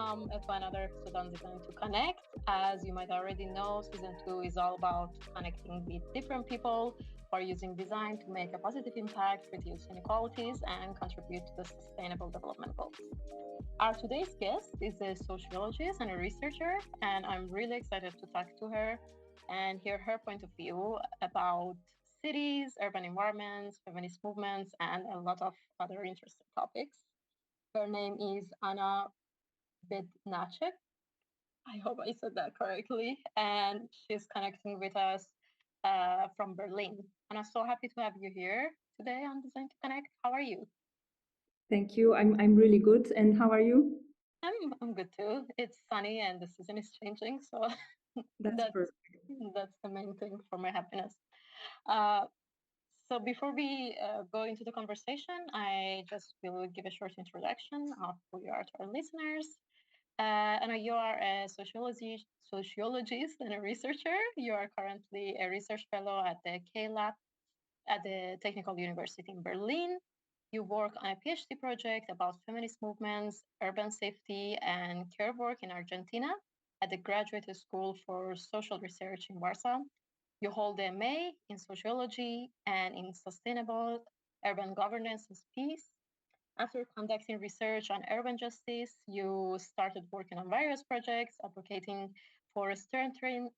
welcome to another episode on Design to Connect. As you might already know, season 2 is all about connecting with different people who are using design to make a positive impact, reduce inequalities, and contribute to the sustainable development goals. Our today's guest is a sociologist and a researcher, and I'm really excited to talk to her and hear her point of view about cities, urban environments, feminist movements, and a lot of other interesting topics. Her name is Anna Bednarczyk. I hope I said that correctly. And she's connecting with us from Berlin. And I'm so happy to have you here today on Design to Connect. How are you? Thank you. I'm really good. And how are you? I'm good too. It's sunny and the season is changing, so That's perfect. That's the main thing for my happiness. So before we go into the conversation, I just will give a short introduction of who you are to our listeners. Anna, you are a sociologist and a researcher. You are currently a research fellow at the K-Lab at the Technical University in Berlin. You work on a PhD project about feminist movements, urban safety, and care work in Argentina at the Graduate School for Social Research in Warsaw. You hold a MA in sociology and in sustainable urban governance and peace. After conducting research on urban justice, you started working on various projects advocating for strengthening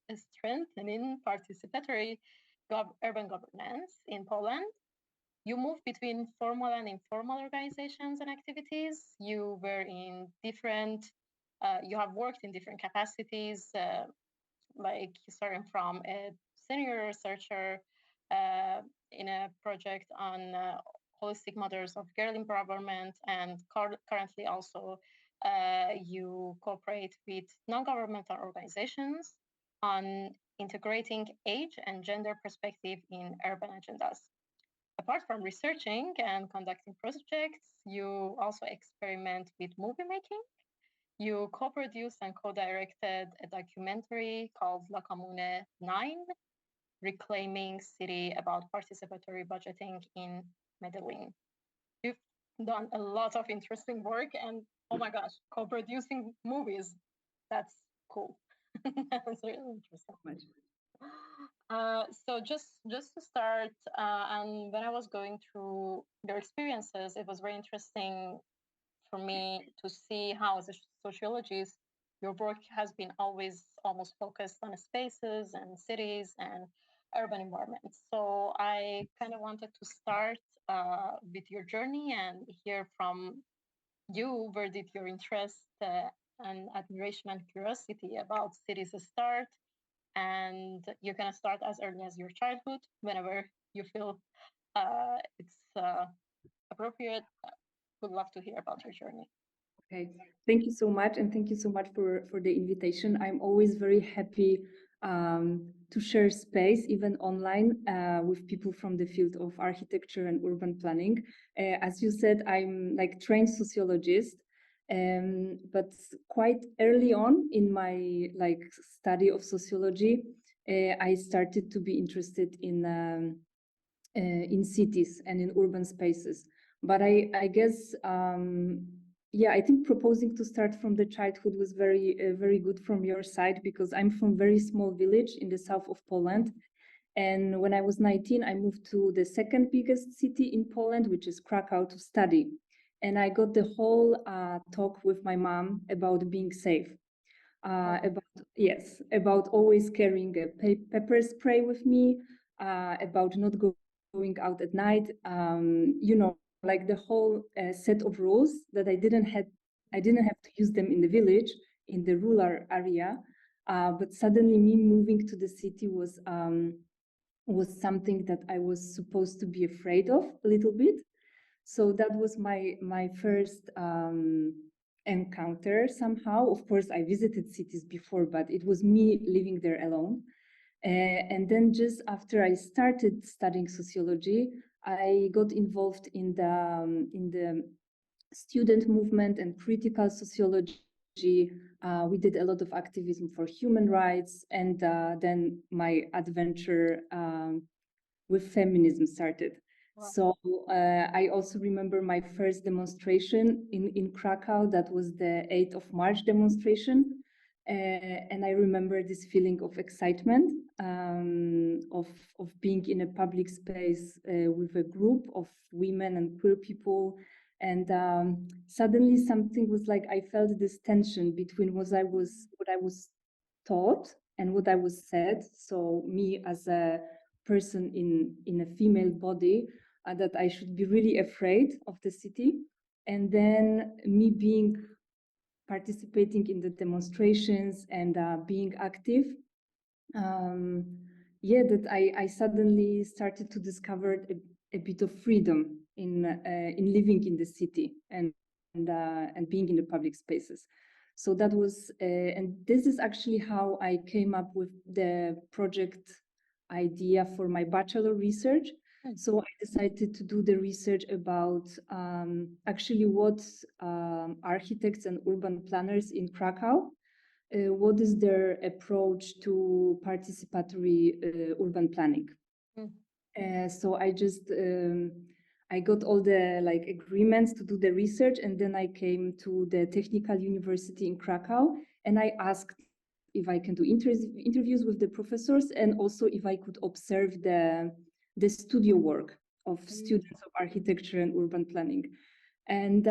participatory urban governance in Poland. You moved between formal and informal organizations and activities. You have worked in different capacities, like starting from a senior researcher in a project on holistic models of girl empowerment, and currently also you cooperate with non-governmental organizations on integrating age and gender perspective in urban agendas. Apart from researching and conducting projects, you also experiment with movie making. You co-produced and co-directed a documentary called La Comune 9, Reclaiming City, about participatory budgeting in Medellin. You've done a lot of interesting work, and oh my gosh, co-producing movies. That's cool. That's really interesting. So just to start, and when I was going through your experiences, it was very interesting for me to see how, as a sociologist, your work has been always almost focused on spaces and cities and urban environments. So I kind of wanted to start with your journey and hear from you, where did your interest and admiration and curiosity about cities start? And you can start as early as your childhood, whenever you feel it's appropriate. Would love to hear about your journey. Okay, thank you so much, and thank you so much for the invitation. I'm always very happy to share space, even online, with people from the field of architecture and urban planning. As you said, I'm like trained sociologist, but quite early on in my like study of sociology, I started to be interested in cities and in urban spaces. But I guess, yeah, I think proposing to start from the childhood was very good from your side, because I'm from a very small village in the south of Poland. And when I was 19, I moved to the second biggest city in Poland, which is Krakow, to study. And I got the whole talk with my mom about being safe. About always carrying a pepper spray with me, about not going out at night, like the whole set of rules that I didn't have to use them in the village, in the rural area, but suddenly me moving to the city was something that I was supposed to be afraid of a little bit. So that was my first encounter somehow. Of course, I visited cities before, but it was me living there alone. And then just after I started studying sociology, I got involved in the student movement and critical sociology. We did a lot of activism for human rights, and then my adventure with feminism started. So I also remember my first demonstration in Krakow. That was the 8th of March demonstration. And I remember this feeling of excitement, of being in a public space with a group of women and queer people. And suddenly something was like, I felt this tension between what I was taught and what I was said. So me as a person in a female body, that I should be really afraid of the city. And then me participating in the demonstrations and being active, that I suddenly started to discover a bit of freedom in living in the city and being in the public spaces. So that was, and this is actually how I came up with the project idea for my bachelor research. So I decided to do the research about actually what architects and urban planners in Krakow, what is their approach to participatory urban planning. So I just I got all the agreements to do the research, and then I came to the Technical University in Krakow, and I asked if I can do interviews with the professors, and also if I could observe the studio work of students of architecture and urban planning. And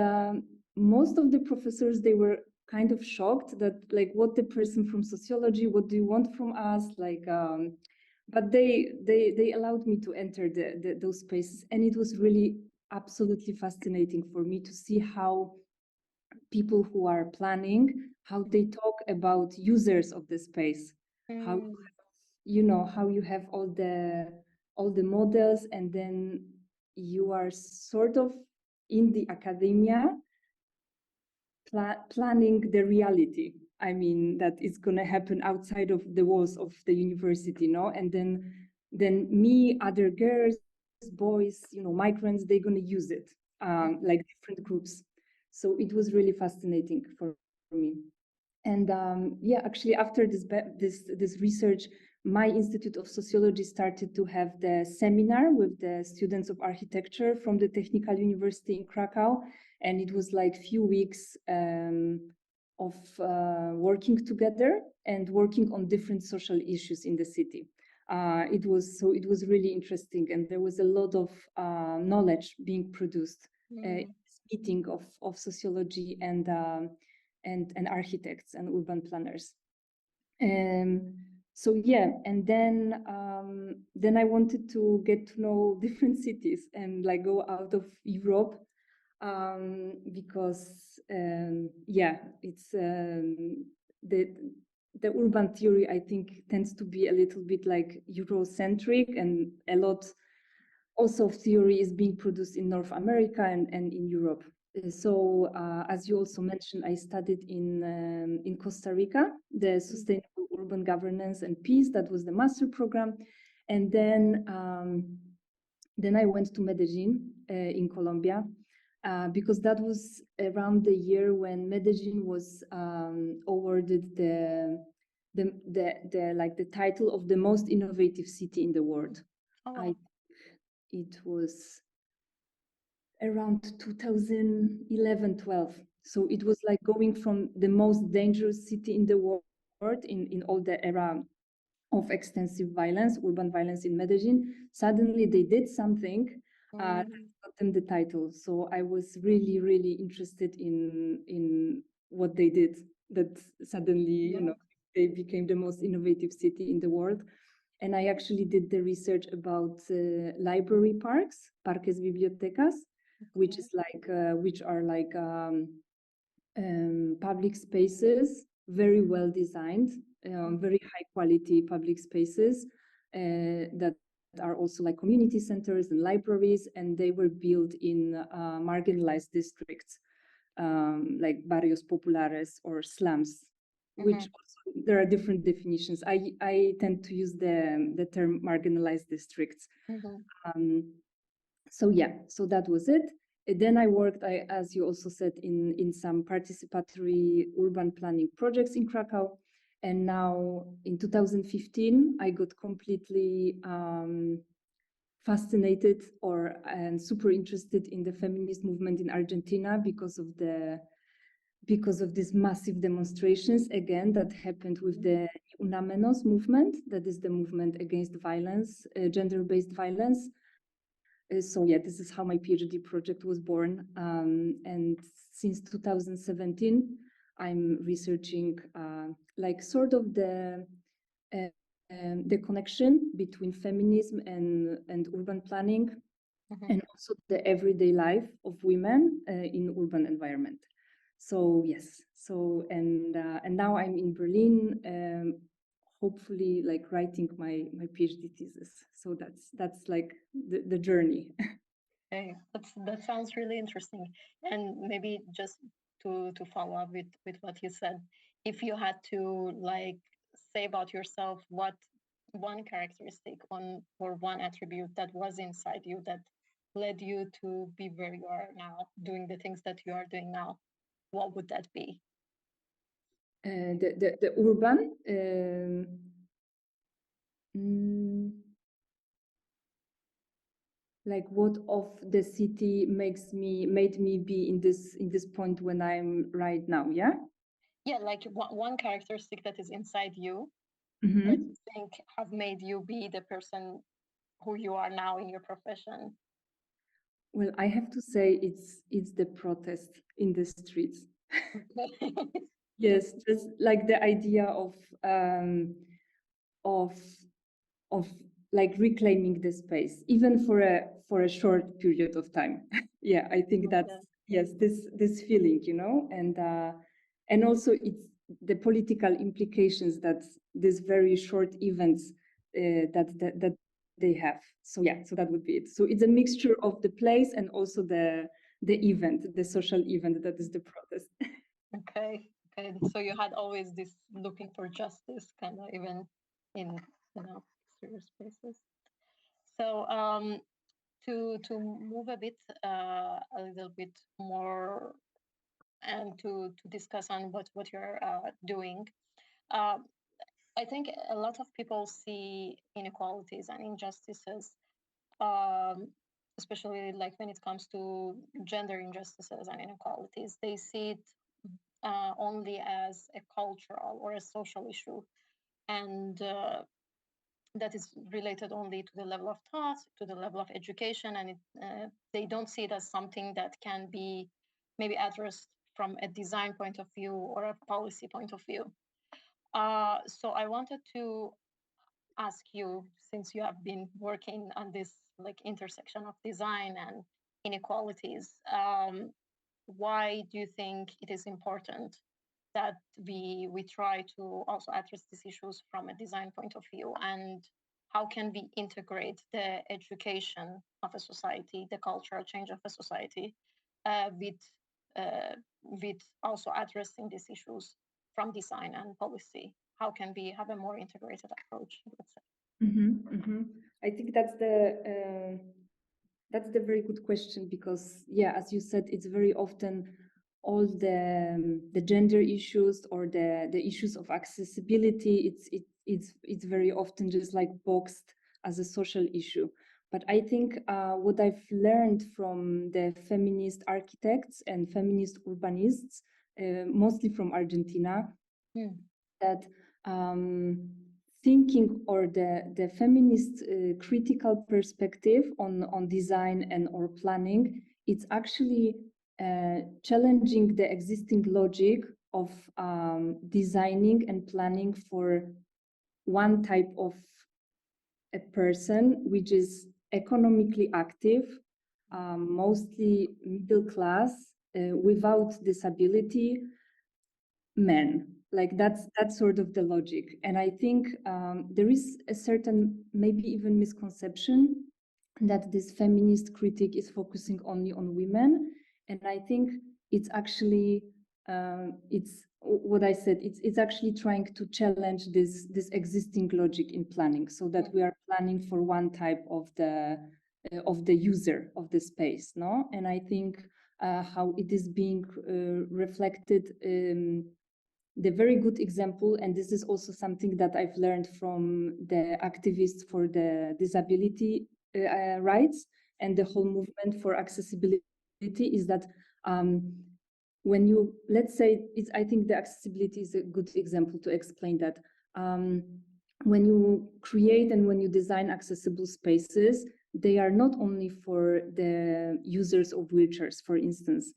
most of the professors, they were kind of shocked that what the person from sociology, what do you want from us? But they allowed me to enter those spaces, and it was really absolutely fascinating for me to see how people who are planning, how they talk about users of the space, how how you have all the models, and then you are sort of in the academia planning the reality. I mean, that is going to happen outside of the walls of the university, no? And then me, other girls, boys, migrants, they're going to use it, like different groups. So it was really fascinating for me. And actually, after this research, my Institute of Sociology started to have the seminar with the students of architecture from the Technical University in Krakow. And it was like few weeks of working together and working on different social issues in the city. It was really interesting, and there was a lot of knowledge being produced in this meeting of sociology and architects and urban planners. So yeah, and then I wanted to get to know different cities and go out of Europe, because it's the urban theory, I think, tends to be a little bit Eurocentric, and a lot also of theory is being produced in North America and in Europe. So as you also mentioned, I studied in Costa Rica, the Sustainable Urban Governance and Peace. That was the master program. And then I went to Medellin in Colombia, because that was around the year when Medellin was awarded the title of the most innovative city in the world. It was around 2011-12. So it was like going from the most dangerous city in the world in all the era of extensive violence, urban violence in Medellin. Suddenly they did something that got them the title. So I was really, really interested in what they did, that suddenly, they became the most innovative city in the world. And I actually did the research about library parks, parques bibliotecas, which is which are public spaces, very well designed, very high quality public spaces that are also like community centers and libraries, and they were built in marginalized districts, like barrios populares or slums, which also, there are different definitions. I tend to use the term marginalized districts. So yeah, so that was it. And then I worked, as you also said, in some participatory urban planning projects in Krakow. And now in 2015, I got completely fascinated or and super interested in the feminist movement in Argentina because of these massive demonstrations again that happened with the Una Menos movement, that is the movement against violence, gender-based violence. So yeah, this is how my PhD project was born. And since 2017, I'm researching like sort of the connection between feminism and urban planning, and also the everyday life of women in urban environment. So yes, so and now I'm in Berlin, hopefully like writing my PhD thesis. So that's like the journey. Okay, that sounds really interesting. And maybe just to follow up with what you said, if you had to like say about yourself, what one characteristic or one attribute that was inside you that led you to be where you are now, doing the things that you are doing now, what would that be? The urban. Like what of the city made me be in this point when I'm right now, yeah? Yeah, like one characteristic that is inside you Mm-hmm. that you think have made you be the person who you are now in your profession. Well, I have to say it's the protest in the streets. Yes, just like the idea of like reclaiming the space, even for a short period of time. Yeah, I think that's yes, this feeling, you know, and also it's the political implications that these very short events that they have. So yeah, so that would be it. So it's a mixture of the place and also the event, the social event that is the protest. Okay. So you had always this looking for justice kind of even in exterior spaces. So to move a little bit more and to discuss on what you're doing. I think a lot of people see inequalities and injustices, especially like when it comes to gender injustices and inequalities. They see it only as a cultural or a social issue, and that is related only to the level of thought, to the level of education, and they don't see it as something that can be maybe addressed from a design point of view or a policy point of view. So I wanted to ask you, since you have been working on this like intersection of design and inequalities, why do you think it is important that we try to also address these issues from a design point of view, and how can we integrate the education of a society, the cultural change of a society, with also addressing these issues from design and policy? How can we have a more integrated approach, let's say? I think that's the very good question, because yeah, as you said, it's very often all the gender issues or the issues of accessibility. It's very often just like boxed as a social issue. But I think what I've learned from the feminist architects and feminist urbanists, mostly from Argentina, that thinking or the feminist critical perspective on design and or planning, it's actually challenging the existing logic of designing and planning for one type of a person, which is economically active, mostly middle class, without disability, men. Like that's sort of the logic. And I think there is a certain, maybe even misconception that this feminist critique is focusing only on women. And I think it's actually, it's what I said, it's actually trying to challenge this existing logic in planning, so that we are planning for one type of the user of the space, no? And I think how it is being reflected, the very good example, and this is also something that I've learned from the activists for the disability rights and the whole movement for accessibility is that when you, let's say, I think the accessibility is a good example to explain that. When you create and when you design accessible spaces, they are not only for the users of wheelchairs, for instance,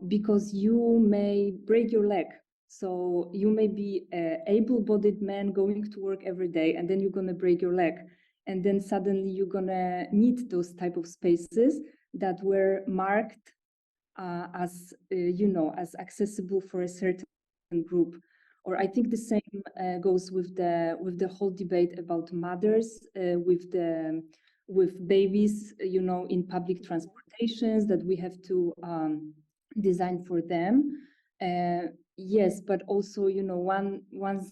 because you may break your leg. So you may be an able-bodied man going to work every day, and then you're gonna break your leg. And then suddenly you're gonna need those type of spaces that were marked as as accessible for a certain group. Or I think the same goes with the whole debate about mothers with babies, in public transportations, that we have to design for them. Yes, but also, once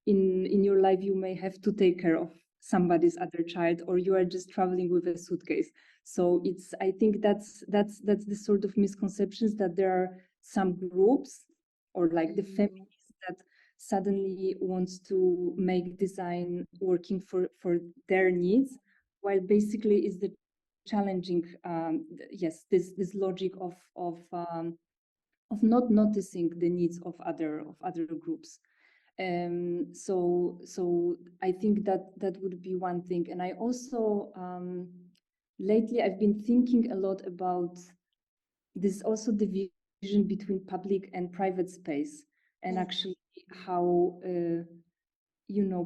in your life you may have to take care of somebody's other child, or you are just traveling with a suitcase. So I think that's the sort of misconceptions, that there are some groups, or like the feminists, that suddenly wants to make design working for their needs, while basically is the challenging this logic of not noticing the needs of other groups. So I think that would be one thing. And I also lately I've been thinking a lot about this also division between public and private space, and actually how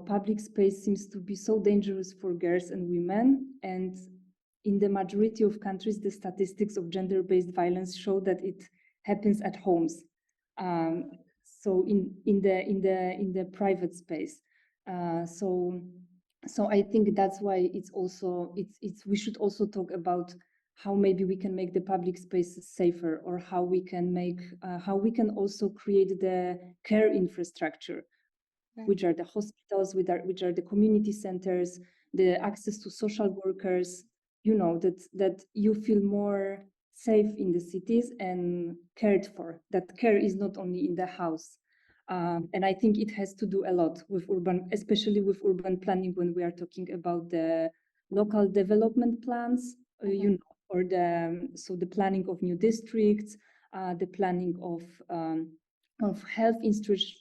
public space seems to be so dangerous for girls and women. And in the majority of countries, the statistics of gender-based violence show that it happens at homes. So in the private space. So I think that's why it's we should also talk about how maybe we can make the public spaces safer, or how we can also create the care infrastructure, which are the hospitals, which are the community centers, the access to social workers, that you feel more safe in the cities and cared for, that care is not only in the house. And I think it has to do a lot with especially with urban planning, when we are talking about the local development plans, or the planning of new districts, the planning of health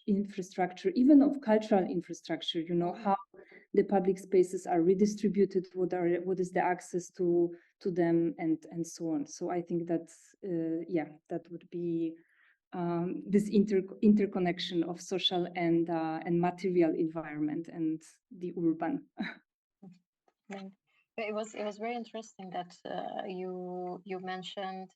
infrastructure, even of cultural infrastructure, how the public spaces are redistributed, what is the access to them, and so on. So I think that's that would be this interconnection of social and material environment and the urban. It was very interesting that you mentioned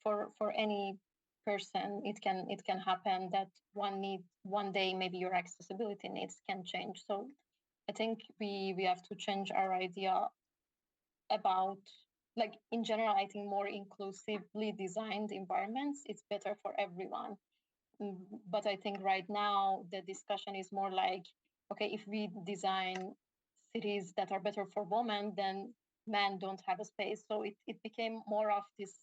for any person it can happen that one day maybe your accessibility needs can change. So I think we have to change our idea about, like, in general, I think more inclusively designed environments, it's better for everyone. But I think right now the discussion is more like, okay, if we design cities that are better for women, then men don't have a space. So it became more of this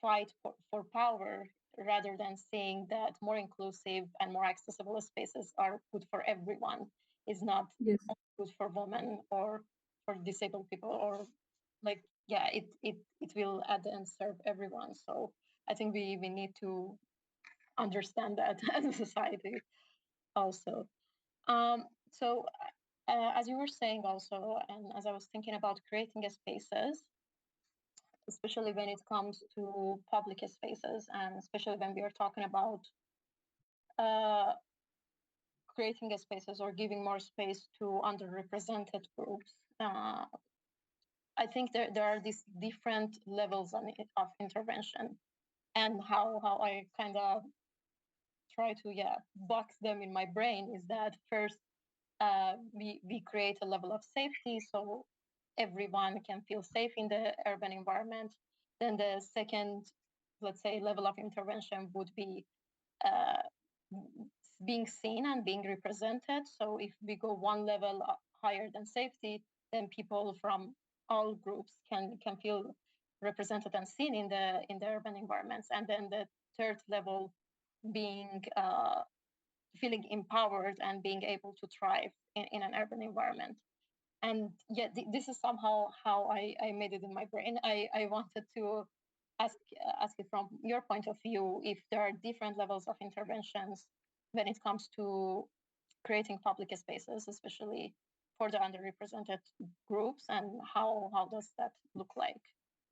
fight for power, rather than seeing that more inclusive and more accessible spaces are good for everyone, is not Yes. good for women or for disabled people, or like, yeah, it will at the end serve everyone. So I think we need to understand that as a society also. So as you were saying also, and as I was thinking about creating a spaces, especially when it comes to public spaces, and especially when we are talking about creating a spaces or giving more space to underrepresented groups, I think there are these different levels of intervention, and how I kind of try to box them in my brain is that first we create a level of safety so everyone can feel safe in the urban environment. Then the second, let's say, level of intervention would be uh, being seen and being represented. So if we go one level higher than safety, then people from all groups can feel represented and seen in the urban environments. And then the third level being feeling empowered and being able to thrive in an urban environment. And yeah, this is somehow how I made it in my brain. I wanted to ask you from your point of view if there are different levels of interventions when it comes to creating public spaces, especially for the underrepresented groups, and how does that look like?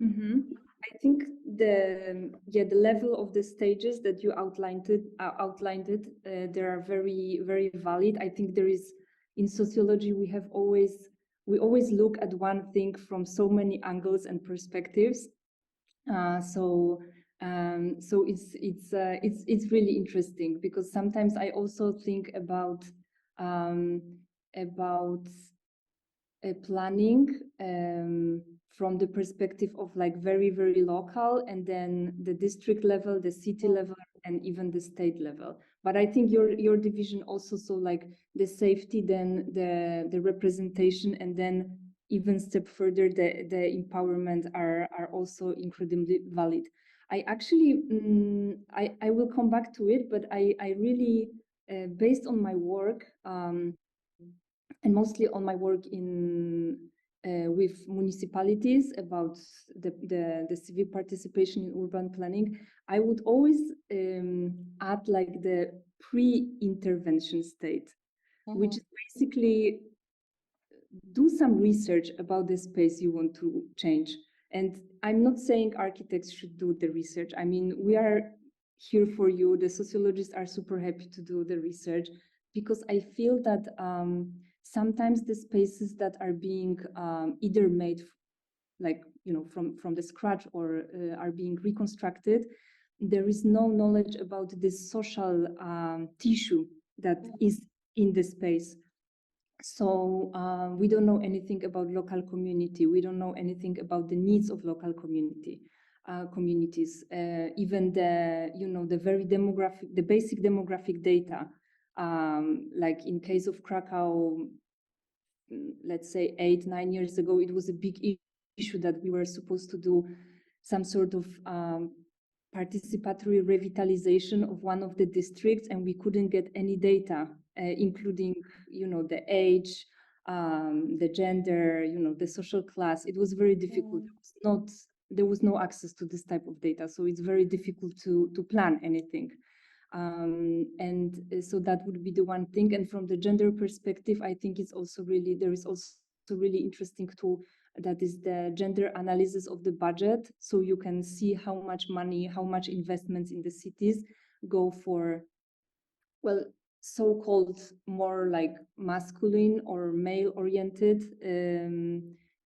Mm-hmm. I think the level of the stages that you outlined they are very, very valid. I think there is, in sociology, we always look at one thing from so many angles and perspectives. So it's really interesting, because sometimes I also think about planning from the perspective of like very, very local, and then the district level, the city level, and even the state level. But I think your division also saw like the safety, then the representation, and then even step further, the empowerment are also incredibly valid. I actually I will come back to it, but I really based on my work and mostly on my work in with municipalities about the civic participation in urban planning, I would always add like the pre-intervention state, which is basically do some research about the space you want to change. And I'm not saying architects should do the research. I mean, we are here for you. The sociologists are super happy to do the research, because I feel that sometimes the spaces that are being either made like, you know, from the scratch, or are being reconstructed, there is no knowledge about this social tissue that is in the space. So we don't know anything about local community. We don't know anything about the needs of local communities. Even the basic demographic data. Like in case of Krakow, let's say 8-9 years ago, it was a big issue that we were supposed to do some sort of participatory revitalization of one of the districts, and we couldn't get any data, including, you know, the age, the gender, you know, the social class. It was very difficult. There was no access to this type of data, so it's very difficult to plan anything. And so that would be the one thing. And from the gender perspective, I think there is also really interesting tool, that is the gender analysis of the budget. So you can see how much money, how much investments in the cities go for, well, so-called more like masculine or male-oriented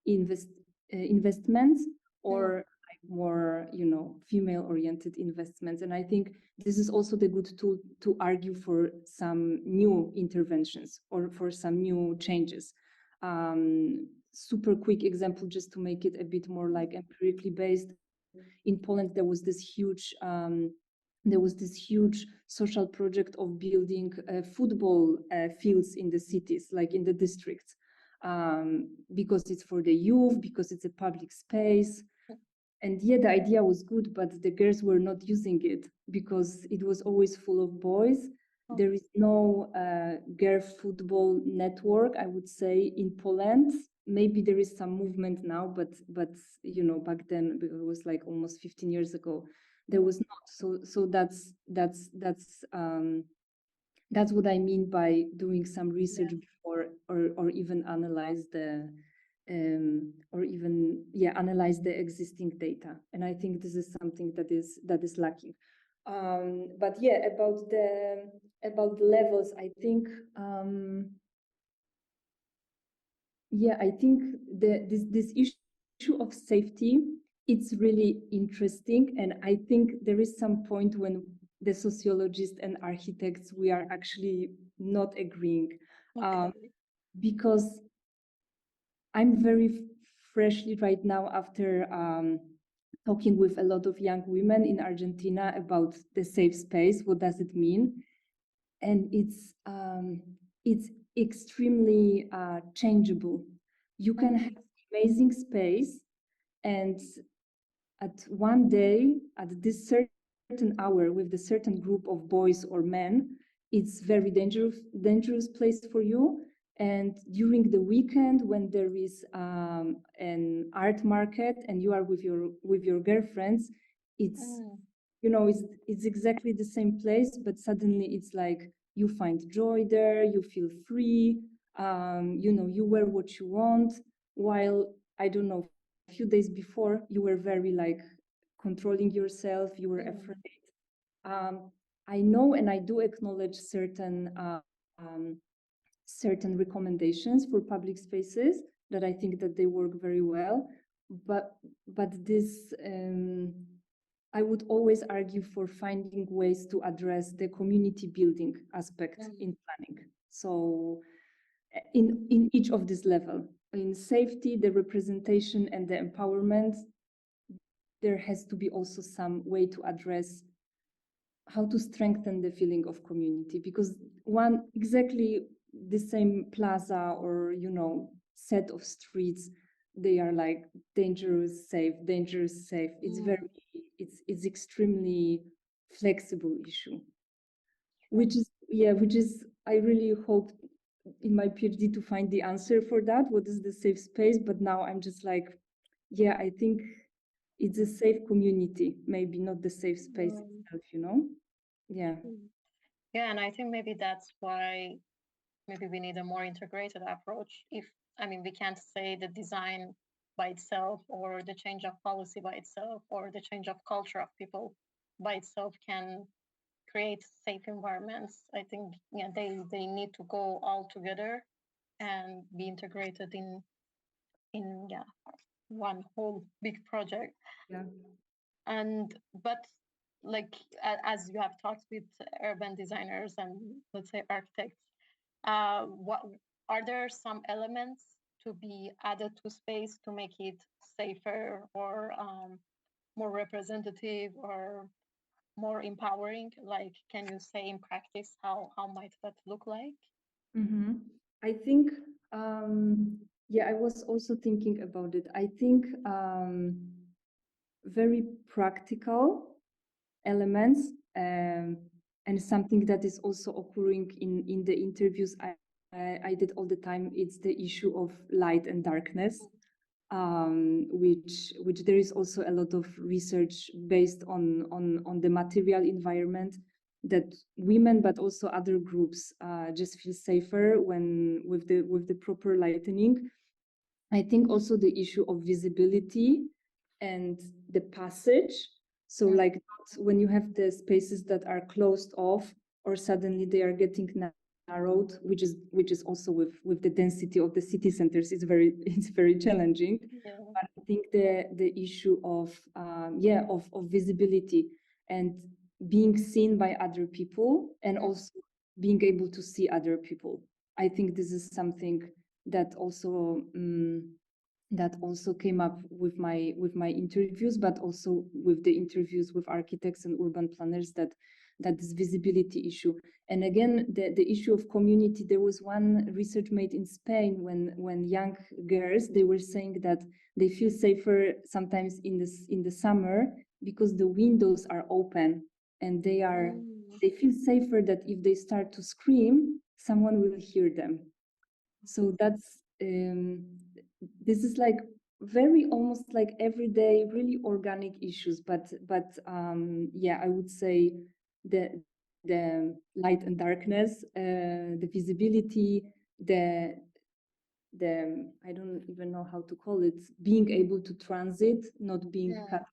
investments, or like more, you know, female-oriented investments. And I think this is also the good tool to argue for some new interventions or for some new changes. Super quick example, just to make it a bit more like empirically based. In Poland, there was this huge social project of building football fields in the cities, like in the districts, because it's for the youth, because it's a public space. And yeah, the idea was good, but the girls were not using it because it was always full of boys. There is no girl football network, I would say, in Poland. Maybe there is some movement now, but you know, back then, it was like almost 15 years ago, there was not. So that's what I mean by doing some research before, or even analyze analyze the existing data. And I think this is something that is lacking. But yeah, about the levels, I think I think this issue of safety, it's really interesting, and I think there is some point when the sociologists and architects, we are actually not agreeing, because I'm very freshly right now after talking with a lot of young women in Argentina about the safe space. What does it mean? And it's extremely changeable. You can have amazing space, and at one day, at this certain hour, with the certain group of boys or men, it's very dangerous place for you. And during the weekend, when there is an art market and you are with your girlfriends, it's it's exactly the same place, but suddenly it's like you find joy there, you feel free, you wear what you want, while I don't know, a few days before you were very like controlling yourself, you were afraid. I know, and I do acknowledge certain recommendations for public spaces that I think that they work very well, but this I would always argue for finding ways to address the community building aspect in planning. So in each of this level, in safety, the representation and the empowerment, there has to be also some way to address how to strengthen the feeling of community, because one exactly the same plaza or set of streets, they are like dangerous, safe, it's very it's extremely flexible issue, which is I really hope in my PhD to find the answer for that, what is the safe space, but now I'm just like, I think it's a safe community, maybe not the safe space itself, yeah. Yeah, and I think maybe that's why maybe we need a more integrated approach. We can't say the design by itself or the change of policy by itself or the change of culture of people by itself can create safe environments. I think they need to go all together and be integrated in one whole big project. Yeah. But like as you have talked with urban designers and let's say architects, what are there some elements to be added to space to make it safer or more representative or more empowering? Like, can you say in practice how might that look like? I think I was also thinking about it. I think very practical elements, and something that is also occurring in the interviews I did all the time, it's the issue of light and darkness, which there is also a lot of research based on the material environment, that women but also other groups just feel safer when with the proper lighting. I think also the issue of visibility and the passage. So like when you have the spaces that are closed off or suddenly they are getting narrowed, which is also with the density of the city centers, it's very challenging. But I think the issue of visibility and being seen by other people and also being able to see other people, I think this is something that also came up with my interviews, but also with the interviews with architects and urban planners, that this visibility issue. And again, the issue of community, there was one research made in Spain when young girls, they were saying that they feel safer sometimes in the summer because the windows are open and they feel safer that if they start to scream, someone will hear them. So that's this is like very almost like everyday, really organic issues. But I would say the light and darkness, the visibility, the I don't even know how to call it, being able to transit, not being cut.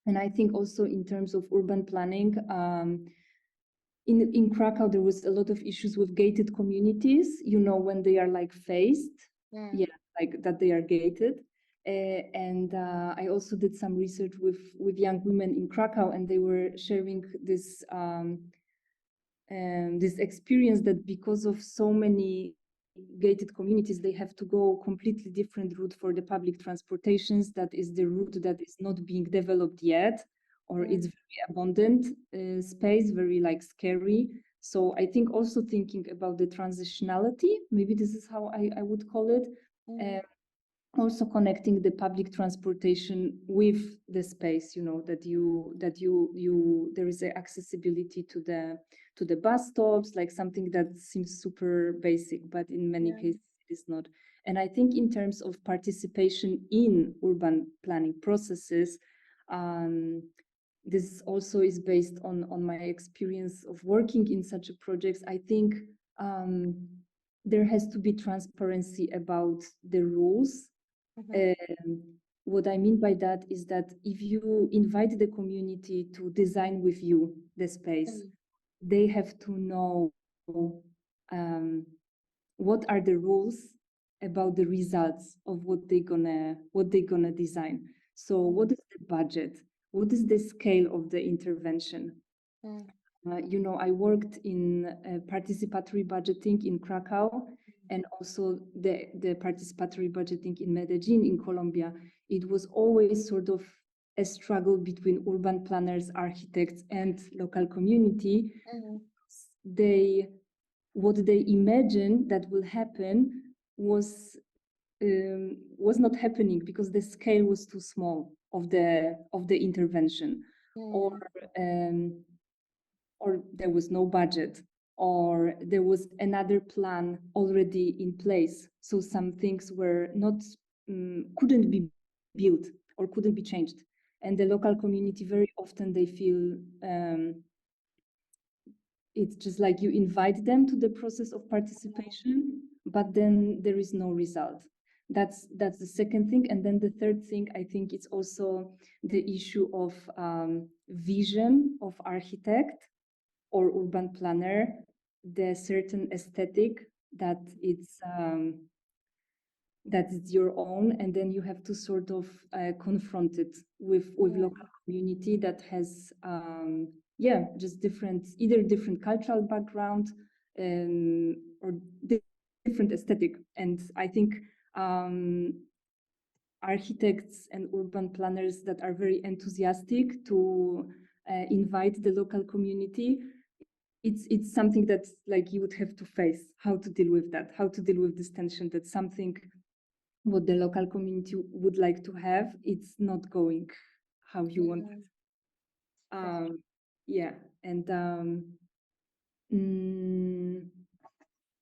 And I think also in terms of urban planning, in Krakow, there was a lot of issues with gated communities, when they are like faced, like that they are gated. And I also did some research with young women in Krakow, and they were sharing this this experience that because of so many gated communities, they have to go completely different route for the public transportations. That is the route that is not being developed yet, or it's very abundant space, very like scary. So I think also thinking about the transitionality, maybe this is how I would call it, also connecting the public transportation with the space, that there is a accessibility to the bus stops, like something that seems super basic, but in many cases it is not. And I think in terms of participation in urban planning processes, this also is based on my experience of working in such a projects. I think there has to be transparency about the rules. What I mean by that is that if you invite the community to design with you the space, they have to know what are the rules about the results of what they're gonna design. So what is the budget? What is the scale of the intervention? I worked in participatory budgeting in Krakow, and also the participatory budgeting in Medellin, in Colombia. It was always sort of a struggle between urban planners, architects, and local community. What they imagined that will happen was not happening because the scale was too small of the intervention, or there was no budget, or there was another plan already in place. So some things were not, couldn't be built or couldn't be changed. And the local community, very often they feel it's just like you invite them to the process of participation, but then there is no result. That's the second thing. And then the third thing, I think it's also the issue of vision of architect or urban planner, the certain aesthetic that it's your own, and then you have to sort of confront it with local community that has just either different cultural background or different aesthetic. And I think architects and urban planners that are very enthusiastic to invite the local community, it's something that like you would have to face, how to deal with that, how to deal with this tension, that something what the local community would like to have, it's not going how you want it.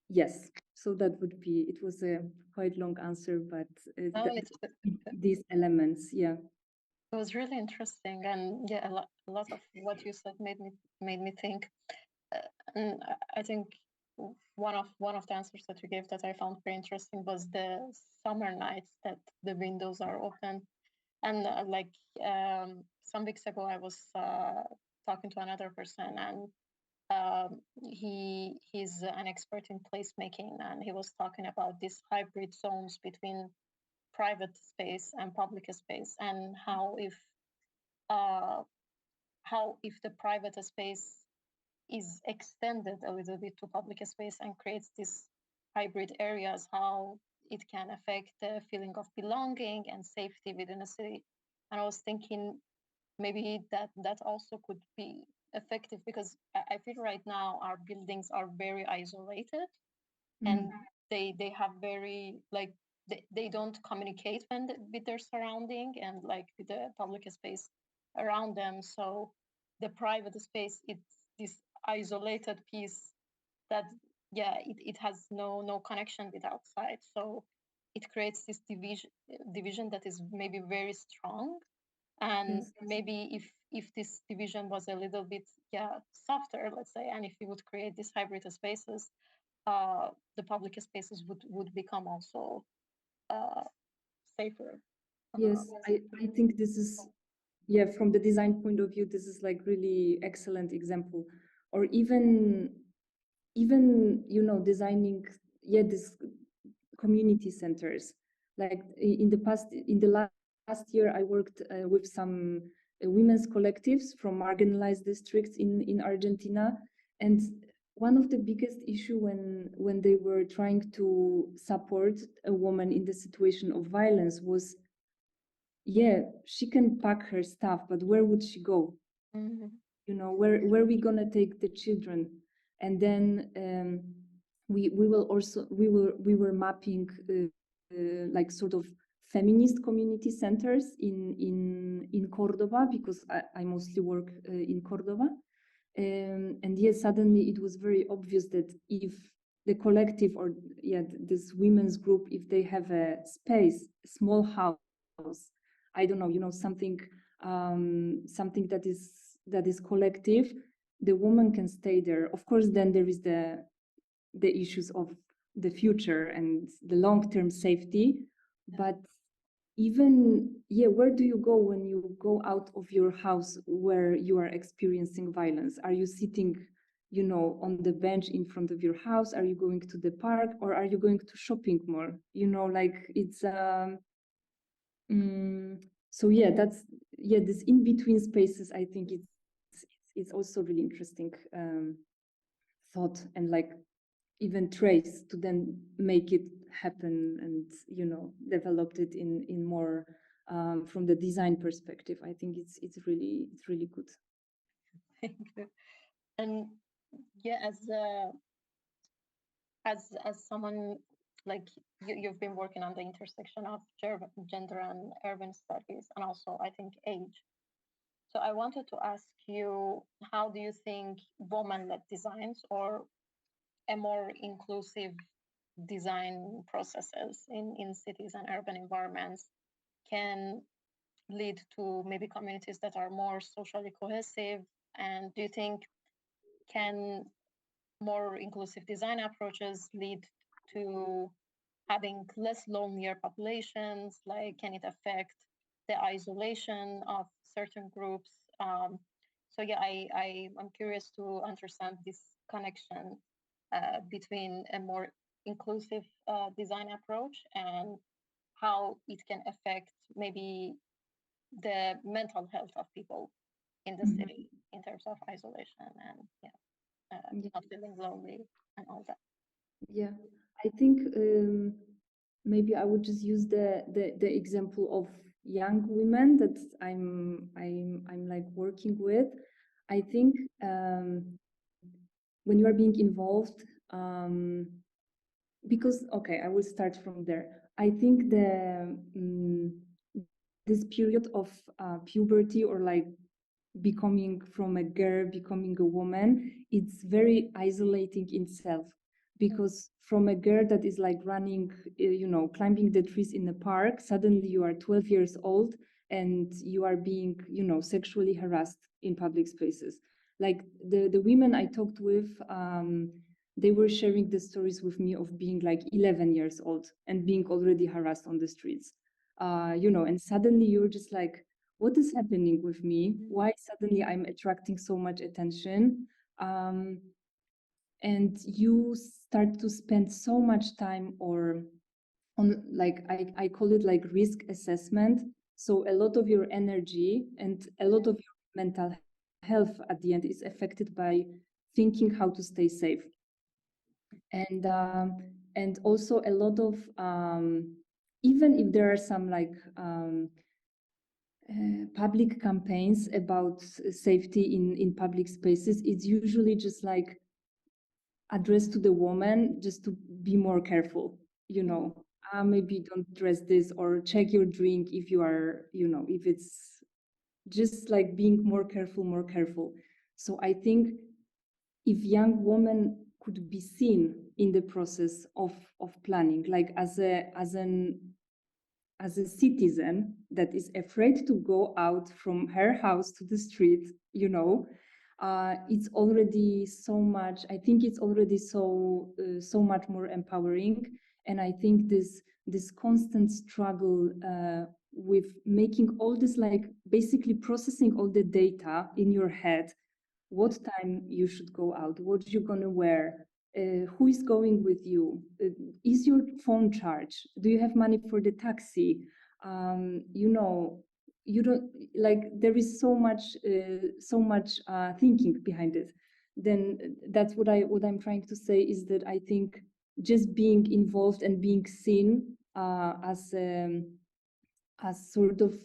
Yes, so that would be, it was a quite long answer, but these elements, It was really interesting, and a lot of what you said made me think. And I think one of the answers that you gave that I found very interesting was the summer nights that the windows are open. And some weeks ago, I was talking to another person, and he's an expert in placemaking, and he was talking about these hybrid zones between private space and public space, and how if the private space is extended a little bit to public space and creates these hybrid areas, how it can affect the feeling of belonging and safety within a city. And I was thinking maybe that also could be effective, because I feel right now our buildings are very isolated, and they have very they don't communicate with their surrounding and like with the public space around them. So the private space, it's this isolated piece that it has no connection with outside. So it creates this division that is maybe very strong. And maybe if this division was a little bit softer, let's say, and if we would create these hybrid spaces, the public spaces would become also safer. Yes, I think this is, from the design point of view, this is like really excellent example. Or even designing this community centers. Like in the last year, I worked with some women's collectives from marginalized districts in Argentina, and one of the biggest issue when they were trying to support a woman in the situation of violence was, she can pack her stuff, but where would she go? Where are we gonna take the children? And then we were mapping like sort of feminist community centers in Cordoba, because I mostly work in Cordoba. And yes, suddenly it was very obvious that if the collective or this women's group, if they have a space, a small house, I don't know, something that is collective, the woman can stay there. Of course, then there is the issues of the future and the long-term safety, but even where do you go when you go out of your house where you are experiencing violence? Are you sitting on the bench in front of your house? Are you going to the park, or are you going to shopping mall? Like it's so that's this in-between spaces. I think it's also really interesting thought, and like even trace to then make it happen, and developed it in more from the design perspective. I think it's really good. Thank you. And as someone like you've been working on the intersection of gender and urban studies, and also I think age. So I wanted to ask you, how do you think woman-led designs or a more inclusive design processes in cities and urban environments can lead to maybe communities that are more socially cohesive? And do you think can more inclusive design approaches lead to having less lonelier populations? Like, can it affect the isolation of certain groups? So I'm curious to understand this connection between a more inclusive design approach and how it can affect maybe the mental health of people in the city in terms of isolation and not feeling lonely and all that. Yeah, I think maybe I would just use the example of young women that I'm like working with. I think when you are being involved, because I will start from there. I think this period of puberty, or like becoming from a girl, becoming a woman, it's very isolating in itself, because from a girl that is like running, climbing the trees in the park, suddenly you are 12 years old and you are being, sexually harassed in public spaces. Like the women I talked with, they were sharing the stories with me of being like 11 years old and being already harassed on the streets, and suddenly you're just like, what is happening with me? Why suddenly I'm attracting so much attention? And you start to spend so much time on like, I call it like risk assessment. So a lot of your energy and a lot of your mental health at the end is affected by thinking how to stay safe. And also a lot of, even if there are some like public campaigns about safety in public spaces, it's usually just like addressed to the woman just to be more careful, maybe don't dress this, or check your drink if you are, if it's just like being more careful. So I think if young women could be seen in the process of planning, like as a citizen that is afraid to go out from her house to the street, it's already so much. I think it's already so much more empowering. And I think this constant struggle with making all this, like basically processing all the data in your head, what time you should go out, what you're gonna wear, who is going with you, is your phone charged, do you have money for the taxi, you don't, like, there is so much thinking behind it. Then that's what I'm trying to say, is that I think just being involved and being seen as sort of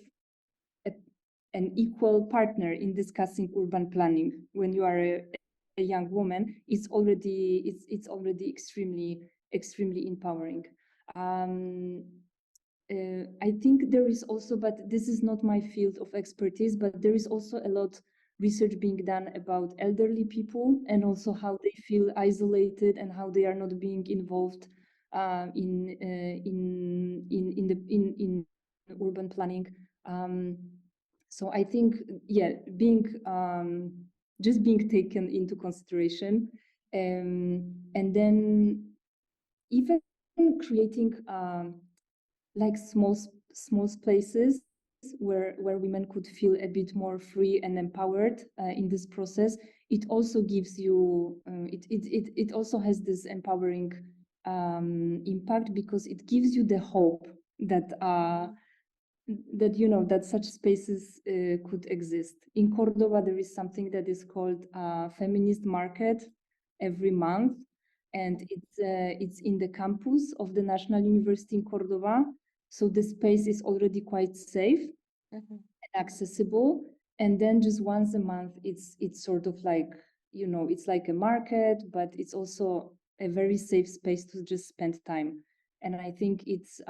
an equal partner in discussing urban planning when you are a young woman, it's already extremely empowering. I think there is also, but this is not my field of expertise, but there is also a lot research being done about elderly people and also how they feel isolated and how they are not being involved in urban planning. So I think, yeah, being just being taken into consideration, and then even creating like small spaces where women could feel a bit more free and empowered in this process. It also gives you it also has this empowering impact, because it gives you the hope that that such spaces could exist. In Cordoba, there is something that is called Feminist Market every month, and it's in the campus of the National University in Cordoba. So the space is already quite safe and accessible. And then just once a month, it's sort of like, it's like a market, but it's also a very safe space to just spend time. And I think it's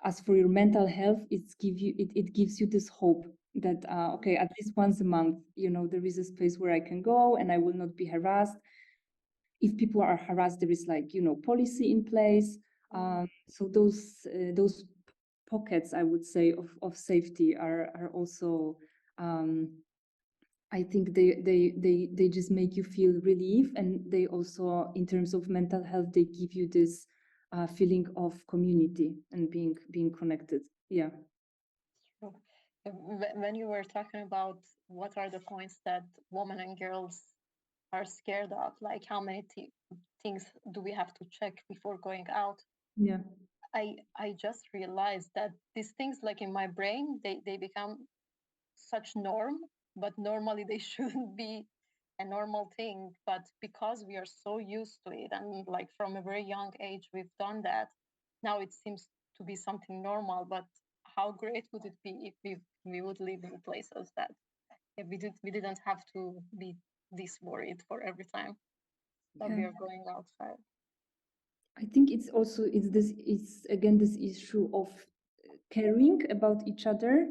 as for your mental health, it gives you this hope that okay, at least once a month, there is a space where I can go and I will not be harassed. If people are harassed, there is like policy in place. So those pockets, I would say, of safety are also I think they just make you feel relief, and they also, in terms of mental health, they give you this feeling of community and being connected. Yeah. Sure. When you were talking about what are the points that women and girls are scared of, like how many things do we have to check before going out? Yeah. I just realized that these things, like in my brain, they become such norm, but normally they shouldn't be a normal thing. But because we are so used to it, and like from a very young age we've done that, now it seems to be something normal. But how great would it be if we would live in places that we didn't have to be this worried for every time that we are going outside. I think it's again this issue of caring about each other.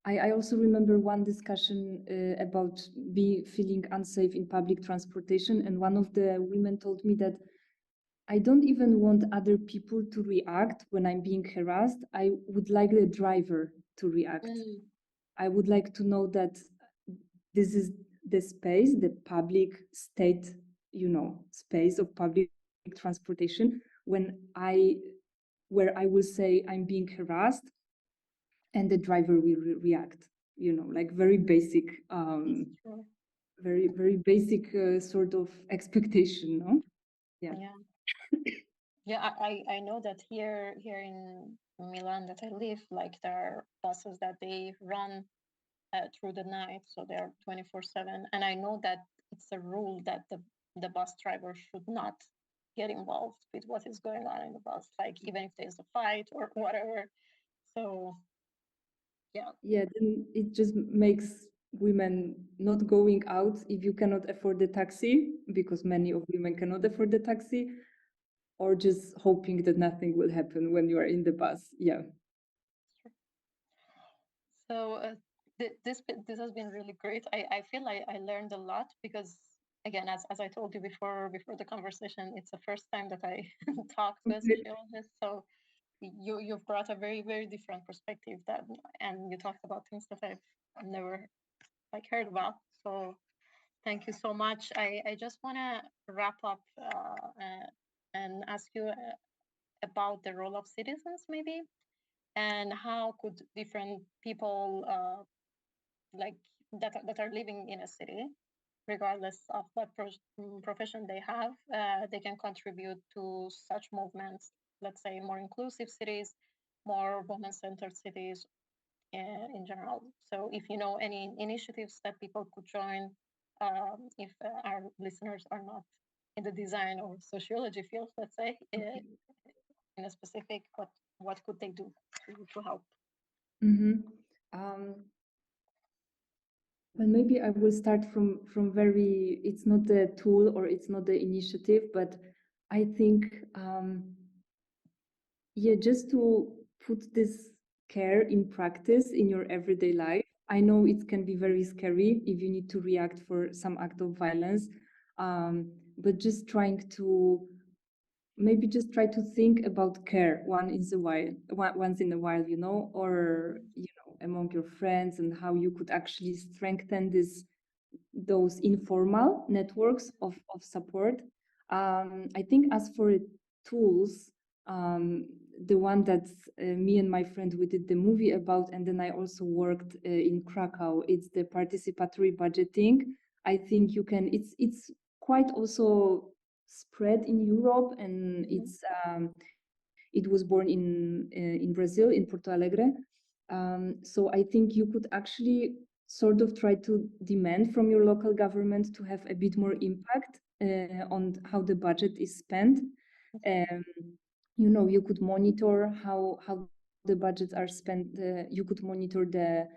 I also remember one discussion about feeling unsafe in public transportation, and one of the women told me that I don't even want other people to react when I'm being harassed. I would like the driver to react. I would like to know that this is the space, the public state, space of public transportation, where I will say I'm being harassed, and the driver will react. Like very basic, very basic sort of expectation, no? Yeah. I know that here in Milan that I live, like there are buses that they run through the night, so they're 24/7, and I know that it's a rule that the bus driver should not get involved with what is going on in the bus, like even if there's a fight or whatever. So yeah, then it just makes women not going out if you cannot afford the taxi, because many of women cannot afford the taxi, or just hoping that nothing will happen when you are in the bus. Yeah. So this has been really great. I feel like I learned a lot, because again, as I told you before the conversation, it's the first time that I talked to a sociologist. So you've brought a very, very different perspective, and you talked about things that I've never heard about. So thank you so much. I just want to wrap up and ask you about the role of citizens, maybe, and how could different people like that are living in a city, regardless of what profession they have, they can contribute to such movements. Let's say more inclusive cities, more women-centered cities in general. So if you know any initiatives that people could join, if our listeners are not in the design or sociology field, let's say, in a specific, what could they do to help? Well, maybe I will start from it's not the tool or it's not the initiative, but I think just to put this care in practice in your everyday life. I know it can be very scary if you need to react for some act of violence, but just trying to maybe just try to think about care once in a while, or among your friends, and how you could actually strengthen those informal networks of support. I think as for tools, the one that me and my friend, we did the movie about, and then I also worked in Krakow, it's the participatory budgeting. I think it's quite also spread in Europe, and it was born in Brazil, in Porto Alegre. So I think you could actually sort of try to demand from your local government to have a bit more impact on how the budget is spent. You could monitor how the budgets are spent. You could monitor the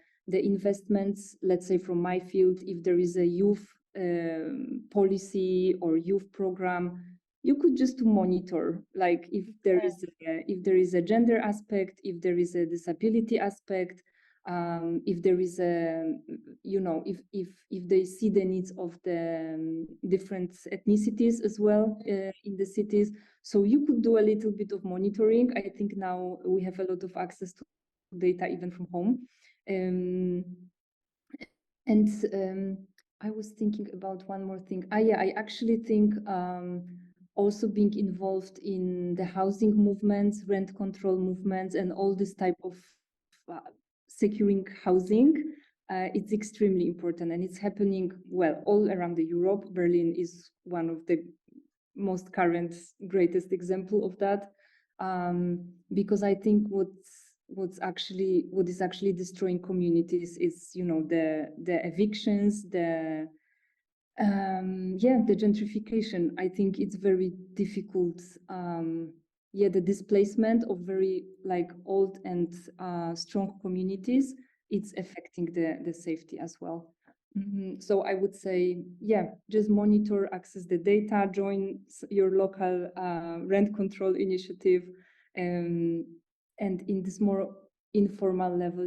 investments. Let's say from my field, if there is a youth policy or youth program, you could just monitor, like if there is a gender aspect, if there is a disability aspect, if there is a, if they see the needs of the different ethnicities as well in the cities. So you could do a little bit of monitoring. I think now we have a lot of access to data even from home. I was thinking about one more thing. I actually think also being involved in the housing movements, rent control movements, and all this type of securing housing, it's extremely important, and it's happening all around the Europe. Berlin is one of the most current, greatest example of that, because I think what is actually destroying communities is the evictions, the gentrification. I think it's very difficult. The displacement of very old and strong communities, it's affecting the safety as well. So I would say, just monitor, access the data, join your local rent control initiative, and in this more informal level,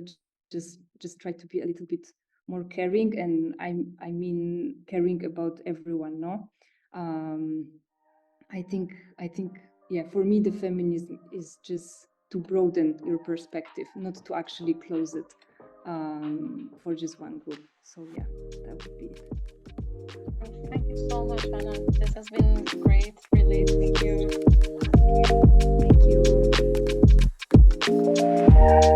just try to be a little bit more caring, and I mean caring about everyone. No, I think for me the feminism is just to broaden your perspective, not to actually close it for just one group. So that would be it. Thank you so much, Anna. This has been great, really. Thank you. Thank you.